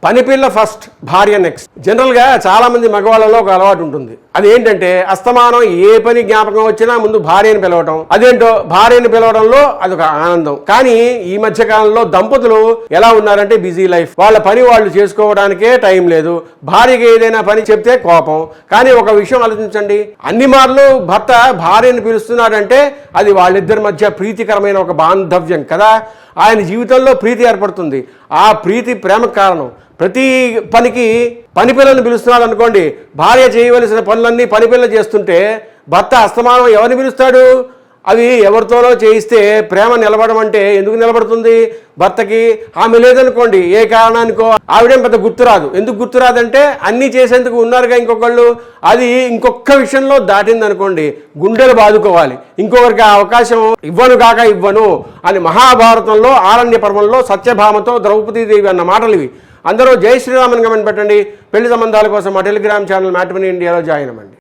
పనిపిల్ల first, భార్య next. జనరల్గా చాలామంది మగవాళ్ళలో ఒక అలవాటు ఉంటుంది. అది ఏంటంటే అస్తమానం ఏ పని జ్ఞాపకం వచ్చినా ముందు భార్యను పిలవటం. అదేంటో భార్యను పిలవడంలో అదొక ఆనందం. కానీ ఈ మధ్య కాలంలో దంపతులు ఎలా ఉన్నారంటే బిజీ లైఫ్, వాళ్ళ పని వాళ్ళు చేసుకోవడానికే టైం లేదు. భార్యకి ఏదైనా పని చెప్తే కోపం. కానీ ఒక విషయం ఆలోచించండి, అన్ని మార్లు భర్త భార్యను పిలుస్తున్నాడంటే అది వాళ్ళిద్దరి మధ్య ప్రీతికరమైన ఒక బాంధవ్యం కదా. ఆయన జీవితంలో ప్రీతి ఏర్పడుతుంది. ఆ ప్రీతి ప్రేమకు కారణం. ప్రతి పనికి పనిపిల్లను పిలుస్తున్నాడు అనుకోండి, భార్య చేయవలసిన పనులన్నీ పనిపిల్ల చేస్తుంటే భర్త అస్తమానం ఎవరిని పిలుస్తాడు? అవి ఎవరితోనో చేయిస్తే ప్రేమ నిలబడడం అంటే ఎందుకు నిలబడుతుంది? భర్తకి ఆమె లేదనుకోండి, ఏ కారణానికో ఆవిడేం పెద్ద గుర్తురాదు. ఎందుకు గుర్తురాదంటే అన్నీ చేసేందుకు ఉన్నారుగా ఇంకొకళ్ళు. అది ఇంకొక విషయంలో దాటిందనుకోండి, గుండెలు బాదుకోవాలి. ఇంకొకరికి ఆ అవకాశం ఇవ్వను కాక ఇవ్వను అని మహాభారతంలో ఆరణ్య పర్వంలో సత్యభామతో ద్రౌపదీదేవి అన్న మాటలు ఇవి. అందరూ జై శ్రీరామన్ కమెంట్ పెట్టండి. పెళ్లి సంబంధాల కోసం మా టెలిగ్రామ్ ఛానల్ మ్యాట్రిమోనీ ఇండియాలో జాయిన్ అవ్వండి.